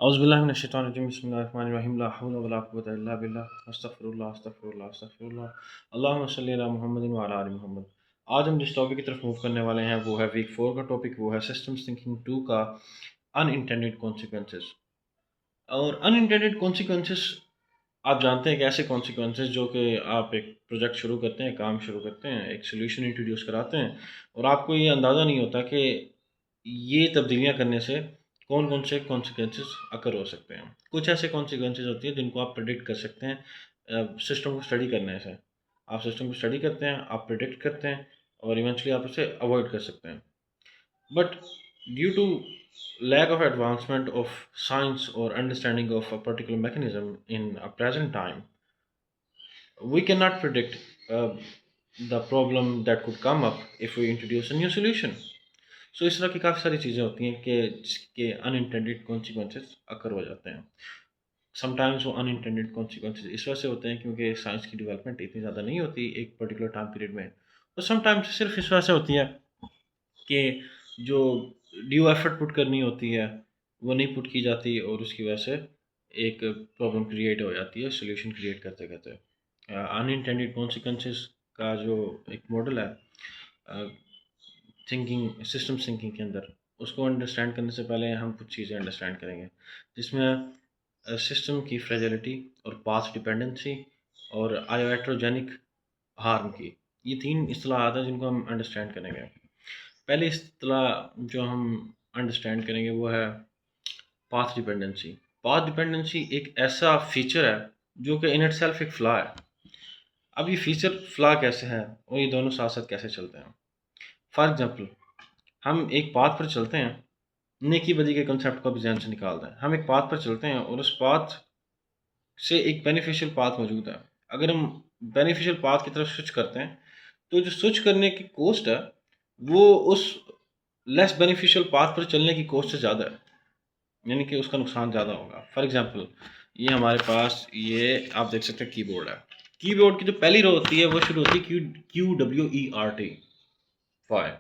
औज़ुबिल्लाहि मिनश्शैतानिर्रजीम बिस्मिल्लाहिर्रहमानिर्रहीम ला हौला वला कुव्वता इल्ला बिल्लाह अस्तगफिरुल्लाह अस्तगफिरुल्लाह अस्तगफिरुल्लाह अल्लाहुम्मा सल्लि अला मुहम्मदिन व अला आलि मुहम्मद। आज हम जिस टॉपिक की तरफ मूव करने वाले हैं वो है वीक 4 का टॉपिक, वो है सिस्टम्स थिंकिंग 2 का अनइंटेंडेड कॉन्सिक्वेंसेस। और अनइंटेंडेड कॉन्सिक्वेंसेस, आप जानते हैं कि ऐसे कॉन्सिक्वेंसेस जो कि आप एक प्रोजेक्ट शुरू करते हैं, काम शुरू करते हैं, एक सॉल्यूशन इंट्रोड्यूस कराते हैं और आपको ये अंदाज़ा नहीं होता कि ये तब्दीलियाँ करने से कौन-कौन से कॉन्सिक्वेंसेस अकर हो सकते हैं। कुछ ऐसे कॉन्सिक्वेंसेस होती हैं जिनको आप प्रेडिक्ट कर सकते हैं सिस्टम को स्टडी करने से। आप सिस्टम को स्टडी करते हैं, आप प्रेडिक्ट करते हैं और इवेंचुअली आप उसे अवॉइड कर सकते हैं। But due to lack of advancement of science or understanding of a particular mechanism in a present time, we cannot predict uh, the problem that could come up if we introduce a new solution. So इस तरह की काफ़ी सारी चीज़ें होती हैं कि जिसके अनइंटेंडेड कॉन्सिक्वेंसेस अकर हो जाते हैं। समटाइम्स वो अनइंटेंडेड कॉन्सिक्वेंसेस इस वजह से होते हैं क्योंकि साइंस की डेवलपमेंट इतनी ज़्यादा नहीं होती एक पर्टिकुलर टाइम पीरियड में, और समटाइम्स सिर्फ इस वजह से होती है कि जो ड्यू एफर्ट पुट करनी होती है वो नहीं पुट की जाती और उसकी वजह से एक प्रॉब्लम क्रिएट हो जाती है सोल्यूशन क्रिएट करते करते। अनइंटेंडेड कॉन्सिक्वेंसेस का जो एक मॉडल है थिंकिंग सिस्टम थिंकिंग के अंदर, उसको अंडरस्टैंड करने से पहले हम कुछ चीज़ें अंडरस्टैंड करेंगे जिसमें सिस्टम की फ्रेजिलिटी और पाथ डिपेंडेंसी और आयोएट्रोजेनिक हार्म की, ये तीन इस्तेलाहात हैं जिनको हम अंडरस्टैंड करेंगे। पहली इस्तेलाह जो हम अंडरस्टैंड करेंगे वो है पाथ डिपेंडेंसी। पाथ डिपेंडेंसी एक ऐसा फीचर है जो कि इन इटसेल्फ एक फ़्लॉ है। अब ये फीचर फ़्लॉ कैसे है और ये दोनों साथ साथ कैसे चलते हैं। फॉर एग्जांपल, हम एक पाथ पर चलते हैं, नेकी बदी के कंसेप्ट को भी जहन से निकाल दें। हम एक पाथ पर चलते हैं और उस पाथ से एक बेनिफिशियल पाथ मौजूद है। अगर हम बेनिफिशियल पाथ की तरफ स्विच करते हैं तो जो स्विच करने की कॉस्ट है वो उस लेस बेनिफिशियल पाथ पर चलने की कॉस्ट से ज़्यादा है, यानी कि उसका नुकसान ज़्यादा होगा। फॉर एग्जांपल, ये हमारे पास ये आप देख सकते हैं कीबोर्ड है। कीबोर्ड की जो पहली रो होती है वो शुरू होती है QWERT वाई,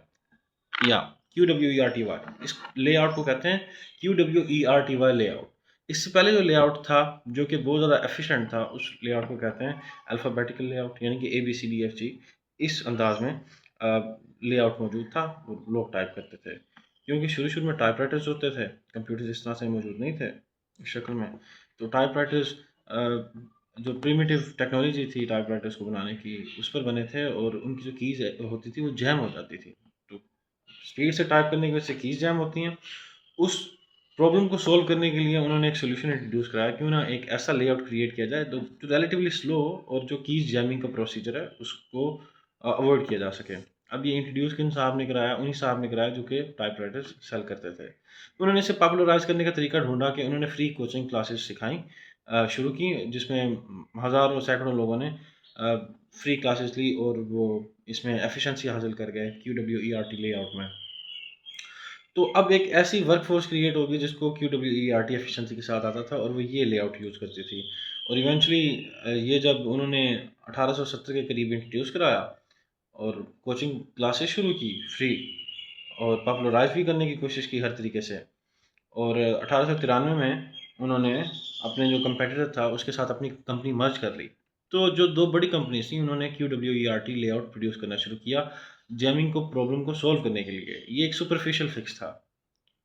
या QWERTY। इस लेआउट को कहते हैं QWERTY लेआउट। इससे पहले जो लेआउट था जो कि बहुत ज़्यादा एफिशिएंट था उस लेआउट को कहते हैं अल्फ़ाबेटिकल लेआउट, यानी कि ABCDFG। इस अंदाज में लेआउट मौजूद था और लोग टाइप करते थे, क्योंकि शुरू-शुरू में टाइपराइटर्स होते थे, कंप्यूटर्स इस तरह से मौजूद नहीं थे इस शक्ल में। तो टाइपराइटर्स जो प्रिमिटिव टेक्नोलॉजी थी टाइपराइटर्स को बनाने की, उस पर बने थे और उनकी जो कीज़ होती थी वो जैम हो जाती थी। तो स्पीड से टाइप करने की वजह से कीज़ जैम होती हैं। उस प्रॉब्लम को सॉल्व करने के लिए उन्होंने एक सॉल्यूशन इंट्रोड्यूस कराया, क्यों ना एक ऐसा लेआउट क्रिएट किया जाए तो जो रिलेटिवली स्लो और जो कीज़ जैमिंग का प्रोसीजर है उसको अवॉइड किया जा सके। अब ये इंट्रोड्यूस किन साहब ने कराया? उन्हीं साहब ने कराया जो कि टाइपराइटर्स सेल करते थे। उन्होंने इसे पॉपुलराइज़ करने का तरीका ढूँढा कि उन्होंने फ्री कोचिंग क्लासेस सिखाई शुरू की, जिसमें हज़ारों सैकड़ों लोगों ने फ्री क्लासेस ली और वो इसमें एफिशिएंसी हासिल कर गए QWERT लेआउट में। तो अब एक ऐसी वर्कफ़ोर्स क्रिएट होगी जिसको QWERT एफिशिएंसी के साथ आता था और वो ये लेआउट यूज़ करती थी। और इवेंचुअली ये जब उन्होंने 1870 के करीब इंट्रोड्यूस कराया और कोचिंग क्लासेस शुरू की फ्री, और पॉपुलराइज़ भी करने की कोशिश की हर तरीके से, और 1893 में उन्होंने अपने जो कंपेटिटर था उसके साथ अपनी कंपनी मर्ज कर ली। तो जो 2 बड़ी कंपनीज़ थी उन्होंने QWERT लेआउट प्रोड्यूस करना शुरू किया, जैमिंग को प्रॉब्लम को सॉल्व करने के लिए। ये एक सुपरफिशियल फिक्स था।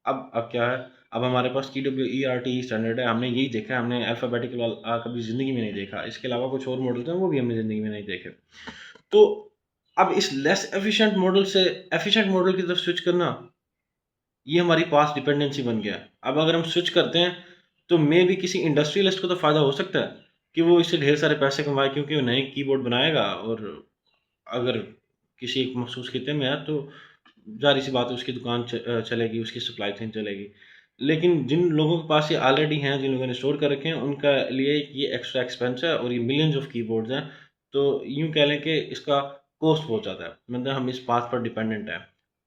अब क्या है, अब हमारे पास QWERT स्टैंडर्ड है, हमने यही देखा है, हमने अल्फ़ाबेटिकल कभी ज़िंदगी में नहीं देखा। इसके अलावा कुछ और मॉडल्स हैं वो भी हमने ज़िंदगी में नहीं देखे। तो अब इस लेस एफिशिएंट मॉडल से एफिशिएंट मॉडल की तरफ स्विच करना, ये हमारी पास्ट डिपेंडेंसी बन गया। अब अगर हम स्विच करते हैं तो मे बी किसी इंडस्ट्रियलिस्ट को तो फ़ायदा हो सकता है कि वो इससे ढेर सारे पैसे कमाए, क्योंकि वो नए कीबोर्ड बनाएगा और अगर किसी एक मखसूस खित्ते में है तो ज़ाहिर-सी बात है उसकी दुकान चलेगी, उसकी सप्लाई चेन चलेगी। लेकिन जिन लोगों के पास ये ऑलरेडी हैं, जिन लोगों ने स्टोर कर रखे हैं, उनका लिए ये एक्स्ट्रा एक्सपेंस है और ये मिलियंस ऑफ कीबोर्ड्स हैं। तो यूँ कह लें कि इसका कॉस्ट बहुत ज़्यादा है, मतलब हम इस बात पर डिपेंडेंट हैं।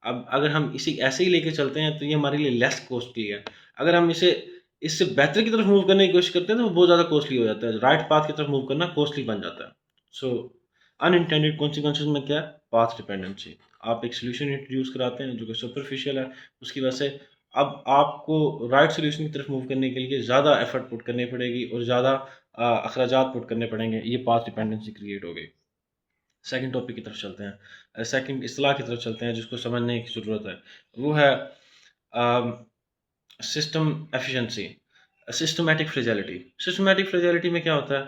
अब अगर हम इसे ऐसे ही लेके चलते हैं तो ये हमारे लिए लेस कॉस्टली है। अगर हम इसे इससे बेहतर की तरफ मूव करने की कोशिश करते हैं तो वो बहुत ज़्यादा कॉस्टली हो जाता है। राइट पाथ की तरफ मूव करना कॉस्टली बन जाता है। सो अनइंटेंडेड कॉन्सिक्वेंसेस में क्या है? Path dependency. आप एक सॉल्यूशन इंट्रोड्यूस कराते हैं जो कि सुपरफिशियल है, उसकी वजह से अब आपको राइट सॉल्यूशन की तरफ मूव करने के लिए ज़्यादा एफर्ट पुट करनी पड़ेगी और ज़्यादा अखराजात पुट करने पड़ेंगे। ये पाथ डिपेंडेंसी क्रिएट हो गई। सेकंड टॉपिक की तरफ चलते हैं, सेकंड इस्तेलाह की तरफ चलते हैं जिसको समझने की ज़रूरत है। वो है system efficiency, systematic fragility. Systematic fragility में क्या होता है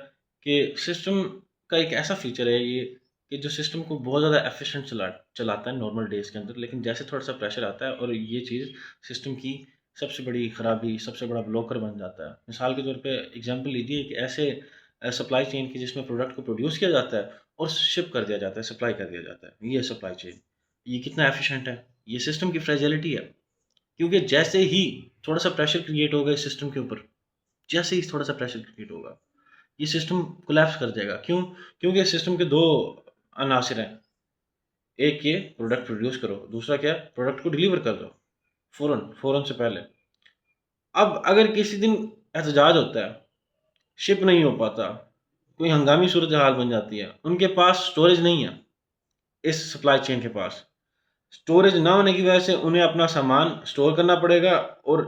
कि सिस्टम का एक ऐसा फीचर है ये कि जो सिस्टम को बहुत ज़्यादा एफिशिएंट चलाता है नॉर्मल डेज़ के अंदर, लेकिन जैसे थोड़ा सा प्रेशर आता है और ये चीज़ सिस्टम की सबसे बड़ी खराबी, सबसे बड़ा ब्लॉकर बन जाता है। मिसाल के तौर पे एग्जांपल लीजिए कि ऐसे सप्लाई चेन की जिसमें प्रोडक्ट को प्रोड्यूस किया जाता है और शिप कर दिया जाता है, सप्लाई कर दिया जाता है। ये सप्लाई चेन, ये कितना एफिशिएंट है? ये सिस्टम की फ्रेजिलिटी है। क्योंकि जैसे ही थोड़ा सा प्रेशर क्रिएट होगा इस सिस्टम के ऊपर, जैसे ही थोड़ा सा प्रेशर क्रिएट होगा, ये सिस्टम कोलैप्स कर जाएगा। क्यों? क्योंकि इस सिस्टम के दो अनासिर हैं। एक ये प्रोडक्ट प्रोड्यूस करो, दूसरा क्या, प्रोडक्ट को डिलीवर कर दो फौरन फौरन से पहले। अब अगर किसी दिन एहतजाज होता है, शिप नहीं हो पाता, कोई हंगामी सूरत हाल बन जाती है, उनके पास स्टोरेज नहीं है, इस सप्लाई चेन के पास स्टोरेज ना होने की वजह से उन्हें अपना सामान स्टोर करना पड़ेगा और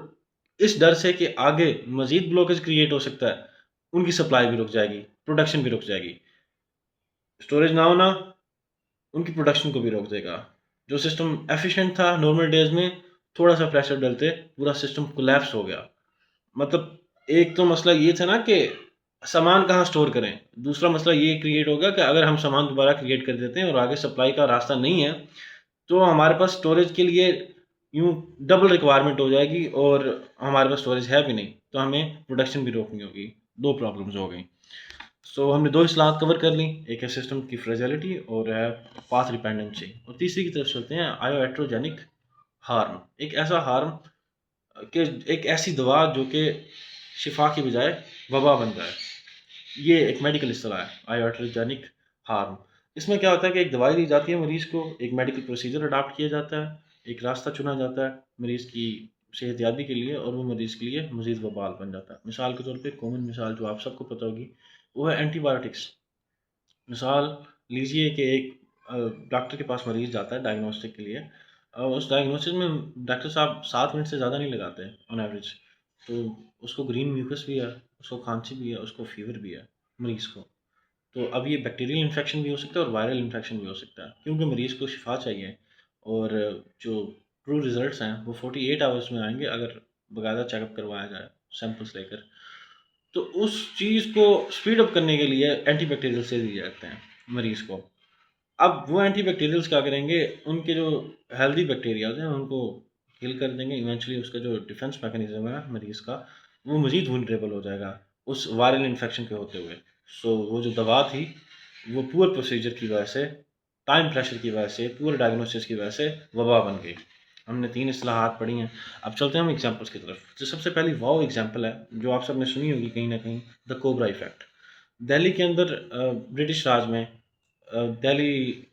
इस डर से कि आगे मजीद ब्लॉकेज क्रिएट हो सकता है, उनकी सप्लाई भी रुक जाएगी, प्रोडक्शन भी रुक जाएगी। स्टोरेज ना होना उनकी प्रोडक्शन को भी रोक देगा। जो सिस्टम एफिशिएंट था नॉर्मल डेज में, थोड़ा सा प्रेशर डलते पूरा सिस्टम कोलैप्स हो गया। मतलब एक तो मसला ये था ना कि सामान कहाँ स्टोर करें, दूसरा मसला ये क्रिएट होगा कि अगर हम सामान दोबारा क्रिएट कर देते हैं और आगे सप्लाई का रास्ता नहीं है, तो हमारे पास स्टोरेज के लिए यूँ डबल रिक्वायरमेंट हो जाएगी और हमारे पास स्टोरेज है भी नहीं, तो हमें प्रोडक्शन भी रोकनी होगी। दो प्रॉब्लम्स हो गई। सो हमने दो इस्लाहत कवर कर ली, एक है सिस्टम की फ्रेजिलिटी और है पाथ डिपेंडेंसी। और तीसरी की तरफ चलते हैं, आयोएट्रोजेनिक हार्म। एक ऐसा हार्म कि एक ऐसी दवा जो कि शिफा की बजाय वबा बन जाए। ये एक मेडिकल इस्तेलाह है, आयोएट्रोजेनिक हार्म। इसमें क्या होता है कि एक दवाई दी जाती है मरीज़ को, एक मेडिकल प्रोसीजर अडॉप्ट किया जाता है, एक रास्ता चुना जाता है मरीज़ की सेहतयाबी के लिए और वो मरीज़ के लिए मज़ीद वबाल बन जाता है। मिसाल के तौर पे कॉमन मिसाल जो आप सबको पता होगी वो है एंटीबायोटिक्स। मिसाल लीजिए कि एक डॉक्टर के पास मरीज़ जाता है डायग्नोस्टिक के लिए। उस डायग्नोसिस में डॉक्टर साहब 7 मिनट से ज़्यादा नहीं लगाते ऑन एवरेज। तो उसको ग्रीन म्यूकस भी है, उसको खांसी भी है, उसको फ़ीवर भी है मरीज़ को। तो अब ये बैक्टीरियल इन्फेक्शन भी हो सकता है और वायरल इन्फेक्शन भी हो सकता है, क्योंकि मरीज़ को शिफा चाहिए। और जो ट्रू रिज़ल्ट्स हैं वो 48 आवर्स में आएँगे अगर बाकायदा चेकअप करवाया जाए सैंपल्स लेकर। तो उस चीज़ को स्पीड अप करने के लिए एंटीबैक्टीरियल्स दे दिए जाते हैं मरीज़ को। अब वो एंटीबैक्टीरियल्स क्या करेंगे, उनके जो हेल्दी बैक्टीरियाज़ हैं उनको किल कर देंगे। इवेंचुअली उसका जो डिफेंस मैकेनिज़्म है मरीज़ का, वो मज़ीद वल्नरेबल हो जाएगा उस वायरल इन्फेक्शन के होते हुए। सो वो जो दवा थी, वो पुअर प्रोसीजर की वजह से, टाइम प्रेशर की वजह से, पुअर डायग्नोसिस की वजह से वबा बन गई। हमने 3 इस्लाहात पढ़ी हैं। अब चलते हैं हम एग्जांपल्स की तरफ। जो सबसे पहली वाओ एग्जांपल है, जो आप सबने सुनी होगी कहीं न कहीं, द कोबरा इफ़ेक्ट। दिल्ली के अंदर ब्रिटिश राज में दिल्ली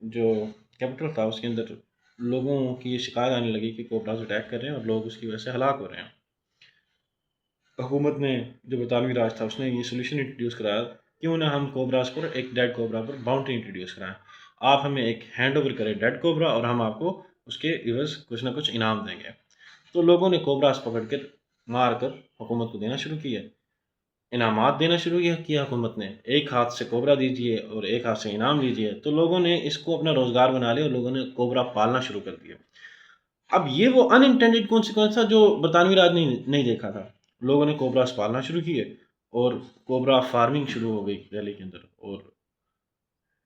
जो कैपिटल था उसके अंदर लोगों की ये शिकायत आने लगी कि कोबराज अटैक कर रहे हैं और लोग उसकी वजह से हलाक हो रहे हैं। हुकूमत ने, जो बरतानवी राज था, उसने ये सोल्यूशन इंट्रोड्यूस कराया, क्यों ना हम कोबराज पर, एक डेड कोबरा पर बाउंड्री इंट्रोड्यूस कराएं। आप हमें एक हैंड ओवर करें डेड कोबरा और हम आपको उसके इवज़ कुछ ना कुछ इनाम देंगे। तो लोगों ने कोबराज पकड़ कर मार कर हुकूमत को देना शुरू किया, इनामात देना शुरू किया हुकूमत ने। एक हाथ से कोबरा दीजिए और एक हाथ से इनाम लीजिए। तो लोगों ने इसको अपना रोज़गार बना लिया और लोगों ने कोबरा पालना शुरू कर दिया। अब ये वो अनइंटेंडेड कॉन्सिक्वेंस था जो बरतानवी राज ने नहीं देखा था। लोगों ने कोबरास पालना शुरू किए और कोबरा फार्मिंग शुरू हो गई दिल्ली के अंदर। और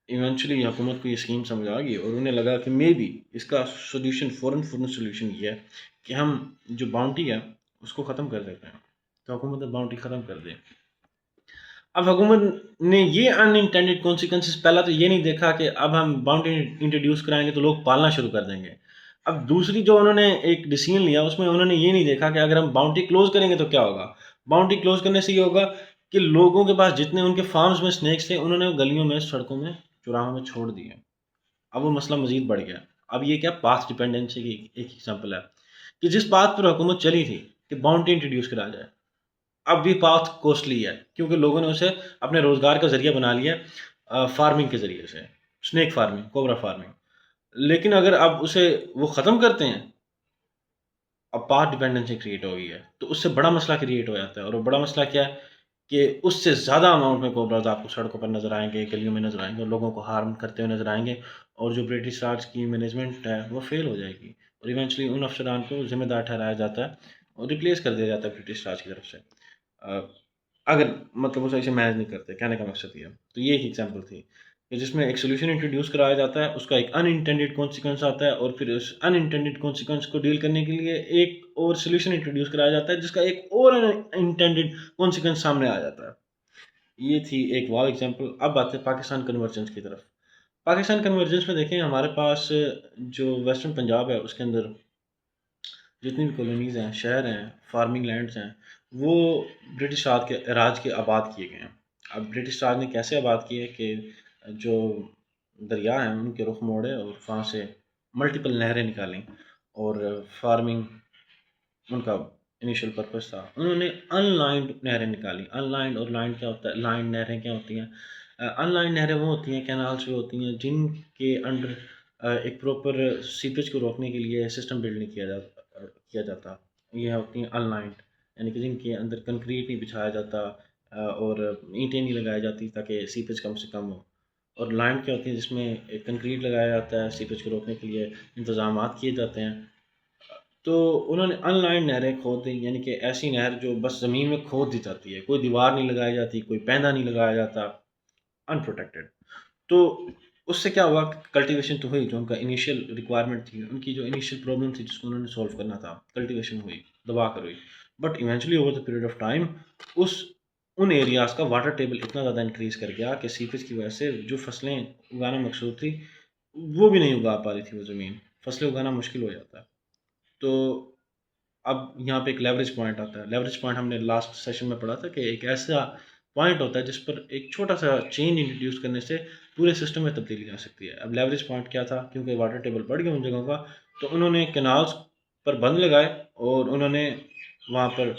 इवेंचुअली हुकूमत को ये स्कीम समझ आ गई और उन्हें लगा कि मे बी इसका सोल्यूशन, फ़ौरन सोल्यूशन ये है कि हम जो बाउंटी है उसको ख़त्म कर देते हैं। तो हुकूमत ने बाउंटी ख़त्म कर दी। अब हुकूमत ने ये अनइंटेंडेड कॉन्सिक्वेंसेस, पहला तो ये नहीं देखा कि अब हम बाउंड्री इंट्रोड्यूस कराएंगे तो लोग पालना शुरू कर देंगे। अब दूसरी जो उन्होंने एक डिसीजन लिया, उसमें उन्होंने ये नहीं देखा कि अगर हम बाउंड्री क्लोज करेंगे तो क्या होगा। बाउंड्री क्लोज करने से ये होगा कि लोगों के पास जितने उनके फार्म्स में स्नेक्स थे, उन्होंने गलियों में, सड़कों में, चौराहों में छोड़ दिए। अब वो मसला मजीद बढ़ गया। अब ये क्या, पाथ डिपेंडेंसी की एक एग्जाम्पल है कि जिस बात पर हुकूमत चली थी कि बाउंड्री इंट्रोड्यूस करा जाए, अब भी पाथ कॉस्टली है, क्योंकि लोगों ने उसे अपने रोज़गार का ज़रिया बना लिया फार्मिंग के ज़रिए से, स्नेक फार्मिंग, कोबरा फार्मिंग। लेकिन अगर अब उसे वो ख़त्म करते हैं, अपार डिपेंडेंसी क्रिएट हो गई है, तो उससे बड़ा मसला क्रिएट हो जाता है। और वो बड़ा मसला क्या है कि उससे ज़्यादा अमाउंट में कोबराज़ आपको सड़कों पर नज़र आएँगे, गलियों में नज़र आएँगे और लोगों को हार्म करते हुए नज़र आएँगे, और जो ब्रिटिश राज की मैनेजमेंट है, वो फ़ेल हो जाएगी और इवेंचुअली उन अफ़सरान को ज़िम्मेदार ठहराया जाता है और रिप्लेस कर दिया जाता है ब्रिटिश राज की तरफ से। अगर मतलब वो सही से मैनेज नहीं करते, कहने का मकसद ये है। तो ये एक एग्ज़ाम्पल थी कि जिसमें एक सॉल्यूशन इंट्रोड्यूस कराया जाता है, उसका एक अनइंटेंडेड कॉन्सिक्वेंस आता है और फिर उस अनइंटेंडेड कॉन्सिक्वेंस को डील करने के लिए एक और सॉल्यूशन इंट्रोड्यूस कराया जाता है, जिसका एक और अनइंटेंडेड कॉन्सिक्वेंस सामने आ जाता है। ये थी एक वाव एग्ज़ाम्पल। अब आते हैं पाकिस्तान कन्वर्जेंस की तरफ। पाकिस्तान कन्वर्जेंस में देखें, हमारे पास जो वेस्टर्न पंजाब है, उसके अंदर जितनी भी कॉलोनीज़ हैं, शहर हैं, फार्मिंग लैंड्स हैं, वो ब्रिटिश राज के आबाद किए गए हैं। अब ब्रिटिश राज ने कैसे आबाद किए कि जो दरिया हैं, उनके रुख मोड़े और वहाँ से मल्टीपल नहरें निकालीं और फार्मिंग उनका इनिशियल पर्पस था। उन्होंने अनलाइन्ड नहरें निकाली। अनलाइन्ड और लाइन्ड क्या होता है? लाइन्ड नहरें क्या होती हैं? अनलाइन्ड नहरें वो होती हैं, कैनाल्स वो होती हैं जिनके अंडर एक प्रॉपर सीपेज को रोकने के लिए सिस्टम बिल्ड नहीं किया जाता। ये होती हैं अनलाइन्ड, यानी कि जिनके अंदर कंक्रीट नहीं बिछाया जाता और ईंटें नहीं लगाई जाती ताकि सीपेज कम से कम हो। और लाइन्ड क्या होती है जिसमें एक कंक्रीट लगाया जाता है, सीपेज को रोकने के लिए इंतज़ामात किए जाते हैं। तो उन्होंने अनलाइन्ड नहरें खोद दी, यानी कि ऐसी नहर जो बस ज़मीन में खोद दी जाती है, कोई दीवार नहीं लगाई जाती, कोई पैंदा नहीं लगाया जाता, अनप्रोटेक्टेड। तो उससे क्या हुआ, कल्टीवेशन तो हुई, जो उनका इनिशियल रिक्वायरमेंट थी, उनकी जो इनिशियल प्रॉब्लम थी जिसको उन्होंने सॉल्व करना था, कल्टीवेशन हुई, दबा कर हुई। But eventually over the period of time उस उन एरियाज़ का वाटर टेबल इतना ज़्यादा इंक्रीज़ कर गया कि सीपेज की वजह से जो फसलें उगाना मकसूद थी, वो भी नहीं उगा पा रही थी वो ज़मीन। फसलें उगाना मुश्किल हो जाता है। तो अब यहाँ पे एक लेवरेज पॉइंट आता है। लेवरेज पॉइंट हमने लास्ट सेशन में पढ़ा था कि एक ऐसा पॉइंट होता है जिस पर एक छोटा-सा चेंज इंट्रोड्यूस करने से पूरे सिस्टम में तब्दीली आ सकती है। अब लेवरेज पॉइंट क्या था? क्योंकि वाटर टेबल बढ़ गया उन जगहों का, तो उन्होंने कैनाल्स पर बंध लगाए और उन्होंने वहाँ पर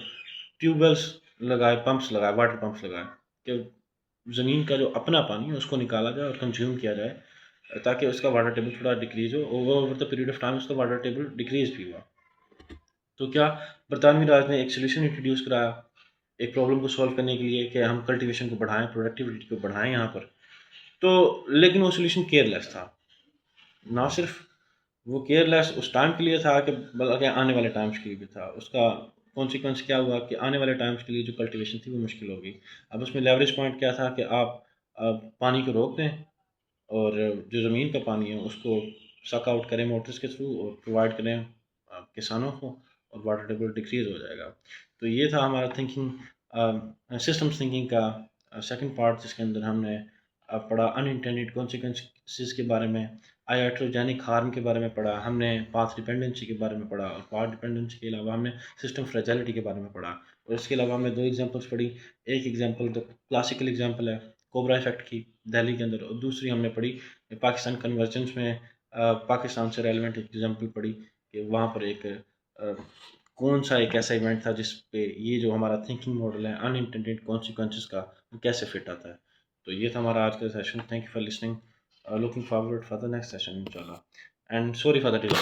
ट्यूबवेल्स लगाए, पंप्स लगाए, वाटर पंप्स लगाए कि ज़मीन का जो अपना पानी है उसको निकाला जाए और कंज़्यूम किया जाए, ताकि उसका वाटर टेबल थोड़ा डिक्रीज़ हो। Over the period of time उसका वाटर टेबल डिक्रीज़ भी हुआ। तो क्या बरतानवी राज ने एक सॉल्यूशन इंट्रोड्यूस कराया एक प्रॉब्लम को सॉल्व करने के लिए कि हम कल्टीवेशन को बढ़ाएं, प्रोडक्टिविटी को बढ़ाएं यहाँ पर। तो लेकिन वो सॉल्यूशन केयरलेस था। ना सिर्फ वो केयरलेस उस टाइम के लिए था कि बल्कि आने वाले टाइम्स के लिए भी था। उसका कॉन्सिक्वेंस क्या हुआ कि आने वाले टाइम्स के लिए जो कल्टीवेशन थी वो मुश्किल हो गई। अब उसमें लेवरेज पॉइंट क्या था कि आप पानी को रोक दें और जो ज़मीन का पानी है उसको सक आउट करें मोटर्स के थ्रू और प्रोवाइड करें किसानों को, और वाटर टेबल डिक्रीज़ हो जाएगा। तो ये था हमारा थिंकिंग सिस्टम्स थिंकिंग का सेकंड पार्ट, जिसके अंदर हमने पढ़ा अनइंटेंडेड कॉन्सिक्वेंसेस के बारे में, आयाट्रोजेनिक हार्म के बारे में पढ़ा, हमने पाथ डिपेंडेंसी के बारे में पढ़ा, और पाथ डिपेंडेंसी के अलावा हमने सिस्टम फ्रेजिलिटी के बारे में पढ़ा। और इसके अलावा हमने दो एग्जांपल्स पढ़ी। एक एग्जांपल तो क्लासिकल एग्जांपल है कोबरा इफेक्ट की दिल्ली के अंदर, और दूसरी हमने पढ़ी पाकिस्तान कन्वर्जेंस में पाकिस्तान से रेलिवेंट एग्जांपल पढ़ी कि वहाँ पर एक कौन सा एक ऐसा इवेंट था जिस पे ये जो हमारा थिंकिंग मॉडल है अनइंटेंडेड कॉन्सिक्वेंसेस का, वो कैसे फिट आता है। तो ये था हमारा आज का session. Thank you for listening, looking forward for the next session इंशाल्लाह, and sorry for the delay.